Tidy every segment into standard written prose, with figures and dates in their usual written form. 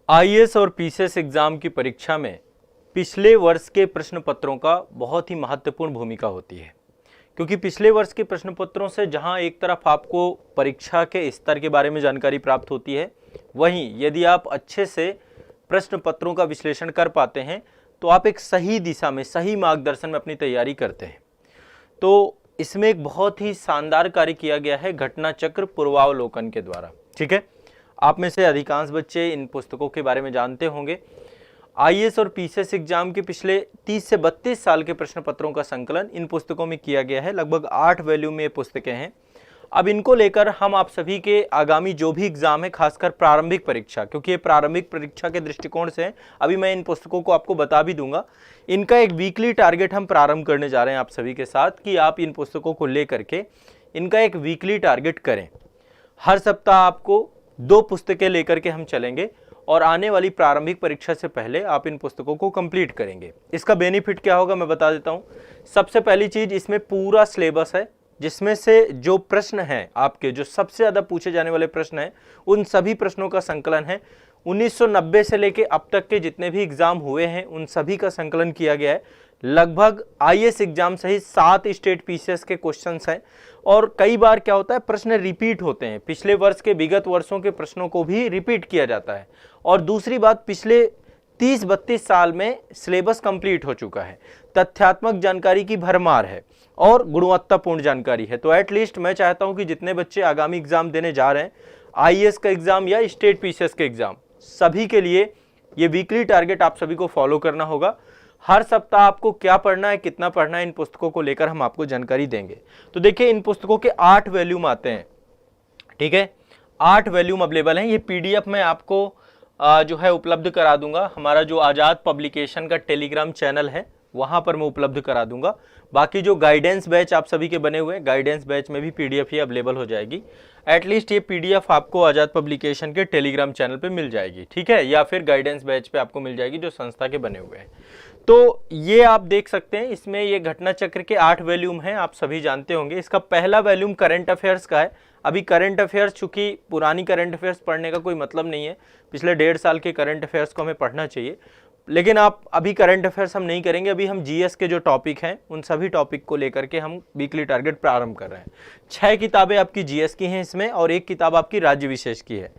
IAS और PCS exam की परीक्षा में पिछले वर्ष के प्रश्न पत्रों का बहुत ही महत्वपूर्ण भूमिका होती है, क्योंकि पिछले वर्ष के प्रश्न पत्रों से जहां एक तरफ आपको परीक्षा के स्तर के बारे में जानकारी प्राप्त होती है, वहीं यदि आप अच्छे से प्रश्न पत्रों का विश्लेषण कर पाते हैं तो आप एक सही दिशा में, सही मार्गदर्शन में अपनी तैयारी करते हैं। तो इसमें एक बहुत ही शानदार कार्य किया गया है घटना चक्र पूर्वावलोकन के द्वारा। ठीक है, आप में से अधिकांश बच्चे इन पुस्तकों के बारे में जानते होंगे। आईएएस और पीसीएस एग्जाम के पिछले 30 से 32 साल के प्रश्न पत्रों का संकलन इन पुस्तकों में किया गया है। लगभग 8 वॉल्यूम में ये पुस्तकें हैं। अब इनको लेकर हम आप सभी के आगामी जो भी एग्जाम है, खासकर प्रारंभिक परीक्षा, क्योंकि ये प्रारंभिक परीक्षा के दृष्टिकोण से अभी मैं इन पुस्तकों को आपको बता भी दूंगा, इनका एक वीकली टारगेट हम प्रारंभ करने जा रहे हैं आप सभी के साथ कि आप इन पुस्तकों को लेकर के इनका एक वीकली टारगेट करें। हर सप्ताह आपको 2 पुस्तकें लेकर के हम चलेंगे और आने वाली प्रारंभिक परीक्षा से पहले आप इन पुस्तकों को कंप्लीट करेंगे। इसका बेनिफिट क्या होगा मैं बता देता हूं। सबसे पहली चीज, इसमें पूरा सिलेबस है, जिसमें से जो प्रश्न हैं आपके, जो सबसे ज्यादा पूछे जाने वाले प्रश्न हैं, उन सभी प्रश्नों का संकलन है। 1990 से लेके अब तक के जितने भी एग्जाम हुए हैं उन सभी का संकलन किया गया है। लगभग आईएएस एग्जाम सहित 7 स्टेट पीसीएस के क्वेश्चंस हैं और कई बार क्या होता है, प्रश्न रिपीट होते हैं। पिछले वर्ष के, विगत वर्षों के प्रश्नों को भी रिपीट किया जाता है। और दूसरी बात, पिछले 30-32 साल में सिलेबस कंप्लीट हो चुका है, तथ्यात्मक जानकारी की भरमार है और गुणवत्तापूर्ण जानकारी है। तो एटलीस्ट मैं चाहता हूं कि जितने बच्चे आगामी एग्जाम देने जा रहे हैं, आईएएस का एग्जाम या स्टेट पीसीएस के एग्जाम, सभी के लिए ये वीकली टारगेट आप सभी को फॉलो करना होगा। हर सप्ताह आपको क्या पढ़ना है, कितना पढ़ना है, इन पुस्तकों को लेकर हम आपको जानकारी देंगे। तो देखिए, इन पुस्तकों के 8 वॉल्यूम आते हैं। ठीक है, 8 वॉल्यूम अवेलेबल हैं। ये पीडीएफ में आपको जो है उपलब्ध करा दूंगा। हमारा जो आजाद पब्लिकेशन का टेलीग्राम चैनल है वहां पर मैं उपलब्ध करा दूंगा। बाकी जो गाइडेंस बैच आप सभी के बने हुए हैं, गाइडेंस बैच में भी पीडीएफ ही अवेलेबल हो जाएगी। एटलीस्ट ये पीडीएफ आपको आजाद पब्लिकेशन के टेलीग्राम चैनल पे मिल जाएगी। ठीक है, या फिर गाइडेंस बैच पे आपको मिल जाएगी जो संस्था के बने हुए हैं। तो ये आप देख सकते हैं, इसमें ये घटना चक्र के 8 वॉल्यूम हैं, आप सभी जानते होंगे। इसका पहला वॉल्यूम करंट अफेयर्स का है। अभी करंट अफेयर्स, चूंकि पुरानी करंट अफेयर्स पढ़ने का कोई मतलब नहीं है, पिछले 1.5 साल के करंट अफेयर्स को हमें पढ़ना चाहिए। लेकिन आप अभी करंट अफेयर्स हम नहीं करेंगे, अभी हम जीएस के जो टॉपिक हैं उन सभी टॉपिक को लेकर के हम वीकली टारगेट प्रारंभ कर रहे हैं। 6 किताबें आपकी जीएस की हैं इसमें और 1 किताब आपकी राज्य विशेष की है।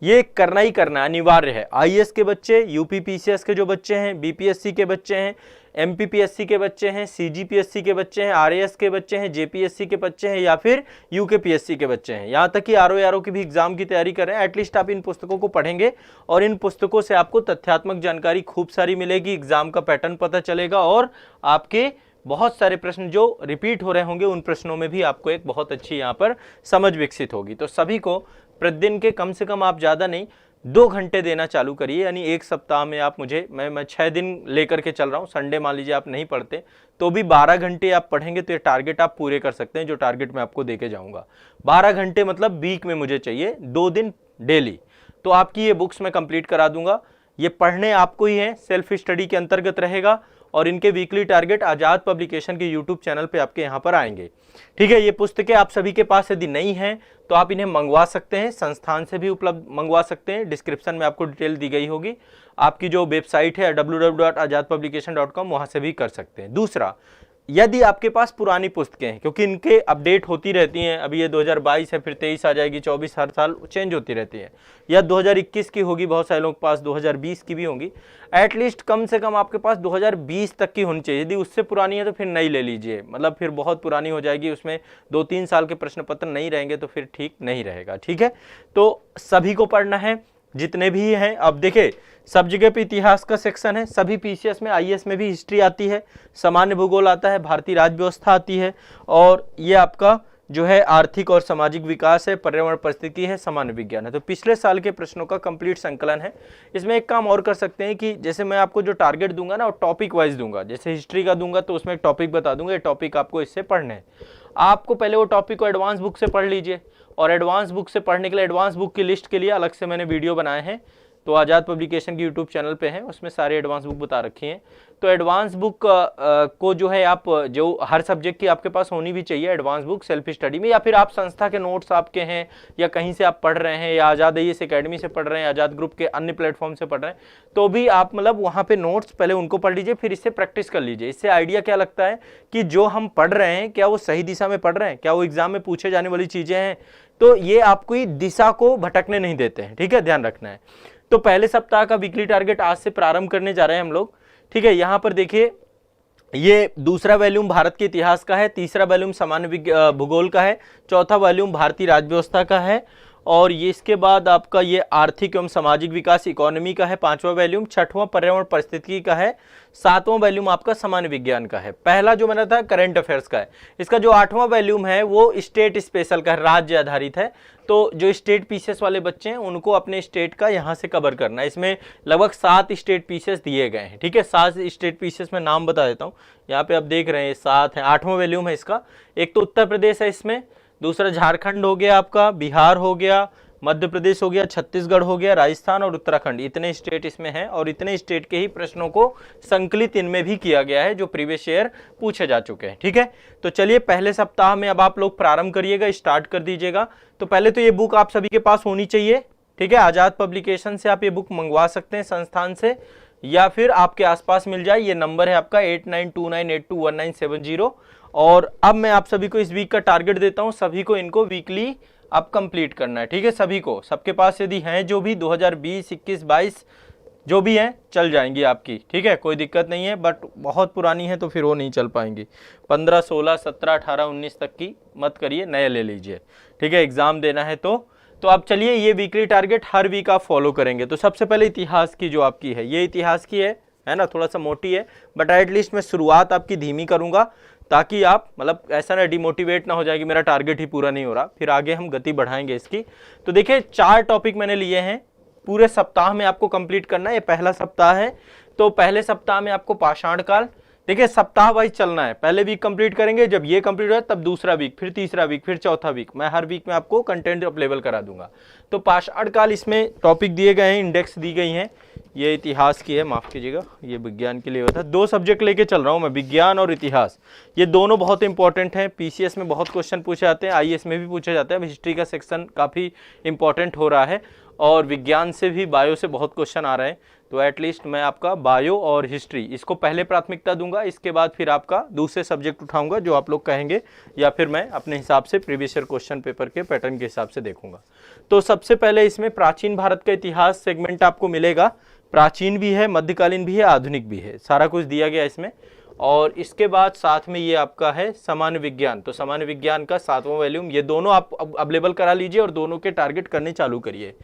ये करना ही करना अनिवार्य है। आईएएस के बच्चे, यूपी पीसीएस के जो बच्चे हैं, बीपीएससी के बच्चे हैं, एमपीपीएससी के बच्चे हैं, सीजीपीएससी के बच्चे हैं, आरएएस के बच्चे हैं, जेपीएससी के बच्चे हैं, या फिर यूकेपीएससी के बच्चे हैं, यहाँ तक कि आरओ की भी एग्जाम की तैयारी कर रहे हैं, एटलीस्ट आप इन पुस्तकों को पढ़ेंगे और इन पुस्तकों से आपको तथ्यात्मक जानकारी खूब सारी मिलेगी, एग्जाम का पैटर्न पता चलेगा और आपके बहुत सारे प्रश्न जो रिपीट हो रहे होंगे उन प्रश्नों में भी आपको एक बहुत अच्छी यहाँ पर समझ विकसित होगी। तो सभी को प्रतिदिन के कम से कम, आप ज़्यादा नहीं, 2 घंटे देना चालू करिए। यानी एक सप्ताह में आप मुझे, मैं 6 दिन लेकर के चल रहा हूँ। संडे मान लीजिए आप नहीं पढ़ते तो भी 12 घंटे आप पढ़ेंगे तो ये टारगेट आप पूरे कर सकते हैं, जो टारगेट मैं आपको देके जाऊँगा। 12 घंटे मतलब वीक में मुझे चाहिए 2 दिन डेली। तो आपकी ये बुक्स मैं कंप्लीट करा दूंगा। ये पढ़ने आपको ही है, सेल्फ स्टडी के अंतर्गत रहेगा और इनके वीकली टारगेट आजाद पब्लिकेशन के यूट्यूब चैनल पे आपके यहाँ पर आएंगे। ठीक है, ये पुस्तकें आप सभी के पास यदि नहीं हैं तो आप इन्हें मंगवा सकते हैं, संस्थान से भी उपलब्ध मंगवा सकते हैं। डिस्क्रिप्शन में आपको डिटेल दी गई होगी। आपकी जो वेबसाइट है www.azadpublication.com, वहां से भी कर सकते हैं। दूसरा, यदि आपके पास पुरानी पुस्तकें हैं, क्योंकि इनके अपडेट होती रहती हैं, अभी ये 2022 है, फिर 23 आ जाएगी, 24, हर साल चेंज होती रहती है, या 2021 की होगी, बहुत सारे लोगों के पास 2020 की भी होंगी। एटलीस्ट कम से कम आपके पास 2020 तक की होनी चाहिए। यदि उससे पुरानी है तो फिर नई ले लीजिए, मतलब फिर बहुत पुरानी हो जाएगी, उसमें 2-3 साल के प्रश्न पत्र नहीं रहेंगे तो फिर ठीक नहीं रहेगा। ठीक है, तो सभी को पढ़ना है, जितने भी हैं। अब देखिए, सब जगह पे इतिहास का सेक्शन है, सभी पीसीएस में, आईएएस में भी हिस्ट्री आती है, सामान्य भूगोल आता है, भारतीय राज्य व्यवस्था आती है, और ये आपका जो है आर्थिक और सामाजिक विकास है, पर्यावरण परिस्थिति है, सामान्य विज्ञान है। तो पिछले साल के प्रश्नों का कंप्लीट संकलन है। इसमें एक काम और कर सकते हैं कि जैसे मैं आपको जो टारगेट दूंगा ना, वो टॉपिक वाइज दूंगा। जैसे हिस्ट्री का दूंगा तो उसमें एक टॉपिक बता दूंगा, ये टॉपिक आपको इससे पढ़ने हैं। आपको पहले वो टॉपिक को एडवांस बुक से पढ़ लीजिए, और एडवांस बुक से पढ़ने के लिए एडवांस बुक की लिस्ट के लिए अलग से मैंने वीडियो बनाए हैं। तो आज़ाद पब्लिकेशन की यूट्यूब चैनल पे है, उसमें सारे एडवांस बुक बता रखी हैं। तो एडवांस बुक को जो है आप जो हर सब्जेक्ट की आपके पास होनी भी चाहिए एडवांस बुक सेल्फ स्टडी में, या फिर आप संस्था के नोट्स आपके हैं या कहीं से आप पढ़ रहे हैं या आज़ाद आईएएस एकेडमी से पढ़ रहे हैं, आज़ाद ग्रुप के अन्य प्लेटफॉर्म से पढ़ रहे हैं, तो भी आप मतलब वहाँ पे नोट्स पहले उनको पढ़ लीजिए, फिर इससे प्रैक्टिस कर लीजिए। इससे आइडिया क्या लगता है कि जो हम पढ़ रहे हैं क्या वो सही दिशा में पढ़ रहे हैं, क्या वो एग्जाम में पूछे जाने वाली चीज़ें हैं, तो ये आपको दिशा को भटकने नहीं देते हैं। ठीक है, ध्यान रखना है। तो पहले सप्ताह का वीकली टारगेट आज से प्रारंभ करने जा रहे हैं हम लोग। ठीक है, यहाँ पर देखिए ये दूसरा वॉल्यूम भारत के इतिहास का है, तीसरा वॉल्यूम सामान्य भूगोल का है, चौथा वॉल्यूम भारतीय राज्य व्यवस्था का है, और ये इसके बाद आपका ये आर्थिक एवं सामाजिक विकास इकोनॉमी का है पांचवा वॉल्यूम, छठवां पर्यावरण परिस्थिति का है, सातवां वॉल्यूम आपका सामान्य विज्ञान का है। पहला जो मैंने था करंट अफेयर्स का है। इसका जो आठवां वॉल्यूम है वो स्टेट स्पेशल का है, राज्य आधारित है। तो जो स्टेट पीसेस वाले बच्चे हैं उनको अपने स्टेट का यहाँ से कवर करना है। इसमें लगभग 7 स्टेट पीसेस दिए गए हैं। ठीक है, 7 स्टेट पीसेस में नाम बता देता हूँ। यहाँ पे आप देख रहे हैं 7 हैं, 8वां वॉल्यूम है इसका। एक तो उत्तर प्रदेश है इसमें, दूसरा झारखंड हो गया आपका, बिहार हो गया, मध्य प्रदेश हो गया, छत्तीसगढ़ हो गया, राजस्थान और उत्तराखंड, इतने स्टेट इसमें हैं और इतने स्टेट के ही प्रश्नों को संकलित इनमें भी किया गया है जो प्रीवियस ईयर पूछे जा चुके हैं। ठीक है, तो चलिए पहले सप्ताह में अब आप लोग प्रारंभ करिएगा, स्टार्ट कर दीजिएगा। तो पहले तो ये बुक आप सभी के पास होनी चाहिए। ठीक है, आज़ाद पब्लिकेशन से आप ये बुक मंगवा सकते हैं संस्थान से, या फिर आपके आसपास मिल जाए। ये नंबर है आपका 8929821970। और अब मैं आप सभी को इस वीक का टारगेट देता हूं, सभी को इनको वीकली अब कंप्लीट करना है। ठीक है, सभी को, सबके पास यदि हैं जो भी 2020, 21, 22 जो भी हैं चल जाएंगी आपकी। ठीक है, कोई दिक्कत नहीं है, बट बहुत पुरानी है तो फिर वो नहीं चल पाएंगी। 15, 16, 17, 18, 19 तक की मत करिए, नए ले लीजिए। ठीक है, एग्जाम देना है तो अब चलिए ये वीकली टारगेट हर वीक आप फॉलो करेंगे। तो सबसे पहले इतिहास की जो आपकी है, ये इतिहास की है ना, थोड़ा सा मोटी है, बट एटलीस्ट मैं शुरुआत आपकी धीमी करूंगा ताकि आप मतलब ऐसा ना डिमोटिवेट ना हो जाए कि मेरा टारगेट ही पूरा नहीं हो रहा, फिर आगे हम गति बढ़ाएंगे इसकी। तो देखिए 4 टॉपिक मैंने लिए हैं, पूरे सप्ताह में आपको कंप्लीट करना है। ये पहला सप्ताह है, तो पहले सप्ताह में आपको पाषाण काल, देखिए सप्ताह वाइज चलना है। पहले वीक कंप्लीट करेंगे, जब ये कंप्लीट हो तब दूसरा वीक, फिर तीसरा वीक, फिर चौथा वीक। मैं हर वीक में आपको कंटेंट अवेलेबल करा दूंगा। तो पाषाण काल इसमें टॉपिक दिए गए हैं, इंडेक्स दी गई हैं। ये इतिहास की है, माफ कीजिएगा, ये विज्ञान के लिए होता है। 2 सब्जेक्ट लेके चल रहा हूँ मैं, विज्ञान और इतिहास। ये दोनों बहुत इंपॉर्टेंट हैं, पीसीएस में बहुत क्वेश्चन पूछे जाते हैं, आईएएस में भी पूछे जाते हैं। हिस्ट्री का सेक्शन काफ़ी इंपॉर्टेंट हो रहा है और विज्ञान से भी, बायो से बहुत क्वेश्चन आ रहे हैं। तो एटलीस्ट मैं आपका बायो और हिस्ट्री इसको पहले प्राथमिकता दूंगा, इसके बाद फिर आपका दूसरे सब्जेक्ट उठाऊंगा जो आप लोग कहेंगे, या फिर मैं अपने हिसाब से प्रीवियस ईयर क्वेश्चन पेपर के पैटर्न के हिसाब से देखूंगा। तो सबसे पहले इसमें प्राचीन भारत का इतिहास सेगमेंट आपको मिलेगा। प्राचीन भी है, मध्यकालीन भी है, आधुनिक भी है, सारा कुछ दिया गया इसमें। और इसके बाद साथ में ये आपका है सामान्य विज्ञान। तो सामान्य विज्ञान का 7वां वॉल्यूम, ये दोनों आप अवेलेबल करा लीजिए और दोनों के टारगेट करने चालू करिए।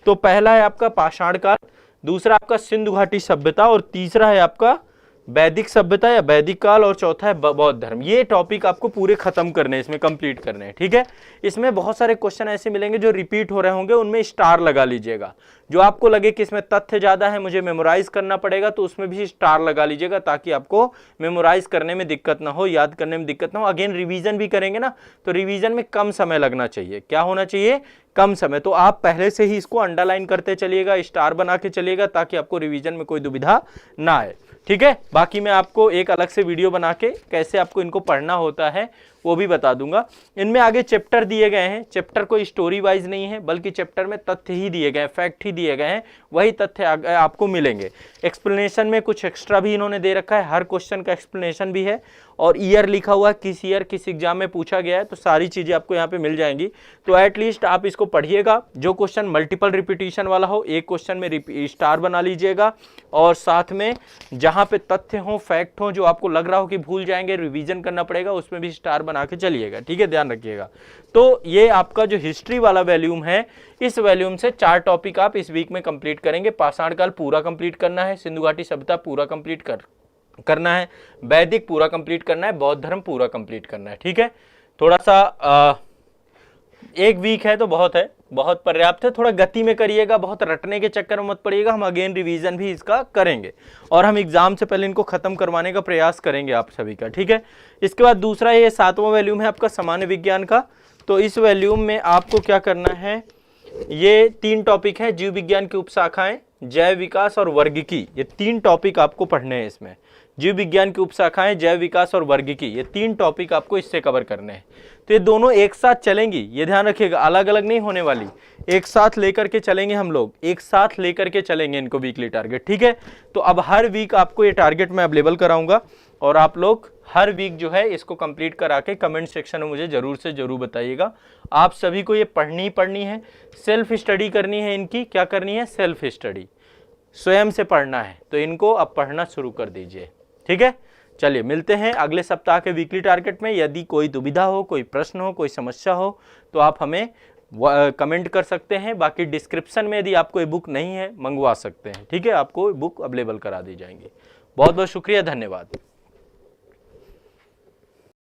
तो पहला है आपका पाषाण काल, दूसरा आपका सिंधु घाटी सभ्यता, और तीसरा है आपका वैदिक सभ्यता या वैदिक काल, और चौथा है बौद्ध धर्म। ये टॉपिक आपको पूरे खत्म करने हैं, इसमें कंप्लीट करने हैं। ठीक है, इसमें बहुत सारे क्वेश्चन ऐसे मिलेंगे जो रिपीट हो रहे होंगे, उनमें स्टार लगा लीजिएगा। जो आपको लगे कि इसमें तथ्य ज्यादा है, मुझे मेमोराइज करना पड़ेगा, तो उसमें भी स्टार लगा लीजिएगा ताकि आपको मेमोराइज करने में दिक्कत ना हो, याद करने में दिक्कत ना हो। अगेन रिवीजन भी करेंगे ना, तो रिवीजन में कम समय लगना चाहिए। क्या होना चाहिए? कम समय। तो आप पहले से ही इसको अंडरलाइन करते चलिएगा, स्टार बना के चलिएगा ताकि आपको रिवीजन में कोई दुविधा ना आए। ठीक है, बाकी मैं आपको एक अलग से वीडियो बना के कैसे आपको इनको पढ़ना होता है वो भी बता दूंगा। इनमें आगे चैप्टर दिए गए हैं, चैप्टर कोई स्टोरी वाइज नहीं है, बल्कि चैप्टर में तथ्य ही दिए गए हैं, फैक्ट ही दिए गए हैं, वही तथ्य आपको मिलेंगे। एक्सप्लेनेशन में कुछ एक्स्ट्रा भी इन्होंने दे रखा है, हर क्वेश्चन का एक्सप्लेनेशन भी है, और ईयर लिखा हुआ है, किस ईयर किस एग्जाम में पूछा गया है, तो सारी चीजें आपको यहाँ पे मिल जाएंगी। तो एटलीस्ट आप इसको पढ़िएगा। जो क्वेश्चन मल्टीपल रिपीटिशन वाला हो, एक क्वेश्चन में स्टार बना लीजिएगा, और साथ में जहाँ पे तथ्य हो, फैक्ट हो, जो आपको लग रहा हो कि भूल जाएंगे, रिवीजन करना पड़ेगा, उसमें भी स्टार बना के चलिएगा। ठीक है, ध्यान रखिएगा। तो ये आपका जो हिस्ट्री वाला वॉल्यूम है, इस वॉल्यूम से 4 टॉपिक आप इस वीक में कंप्लीट करेंगे। पाषाण काल पूरा कंप्लीट करना है, सिंधु घाटी सभ्यता पूरा कंप्लीट करना है, वैदिक पूरा कंप्लीट करना है, बौद्ध धर्म पूरा कंप्लीट करना है। ठीक है, थोड़ा सा एक वीक है तो बहुत है, बहुत पर्याप्त है। थोड़ा गति में करिएगा, बहुत रटने के चक्कर में मत पड़िएगा। हम अगेन रिवीजन भी इसका करेंगे और हम एग्जाम से पहले इनको खत्म करवाने का प्रयास करेंगे आप सभी का। ठीक है, इसके बाद दूसरा ये 7वां वॉल्यूम है आपका सामान्य विज्ञान का। तो इस वॉल्यूम में आपको क्या करना है, ये 3 टॉपिक है, जीव विज्ञान की उपशाखाएं, जैव विकास और वर्गिकी, ये 3 टॉपिक आपको पढ़ने हैं इसमें। जीव विज्ञान की उपशाखाएं, जैव विकास और वर्गिकी, ये 3 टॉपिक आपको इससे कवर करने हैं। तो ये दोनों एक साथ चलेंगी, ये ध्यान रखिएगा, अलग अलग नहीं होने वाली, एक साथ लेकर के चलेंगे हम लोग, एक साथ लेकर के चलेंगे इनको वीकली टारगेट, ठीक है। तो अब हर वीक आपको ये टारगेट मैं अवेलेबल कराऊंगा और आप लोग हर वीक जो है इसको कंप्लीट करा के कमेंट सेक्शन में मुझे जरूर से जरूर बताइएगा। आप सभी को ये पढ़नी ही पढ़नी है, सेल्फ स्टडी करनी है, इनकी क्या करनी है, सेल्फ स्टडी, स्वयं से पढ़ना है। तो इनको अब पढ़ना शुरू कर दीजिए, ठीक है। चलिए मिलते हैं अगले सप्ताह के वीकली टारगेट में। यदि कोई दुविधा हो, कोई प्रश्न हो, कोई समस्या हो तो आप हमें कमेंट कर सकते हैं। बाकी डिस्क्रिप्शन में यदि आपको ये बुक नहीं है मंगवा सकते हैं, ठीक है, आपको बुक अवेलेबल करा दी जाएंगी। बहुत बहुत शुक्रिया, धन्यवाद।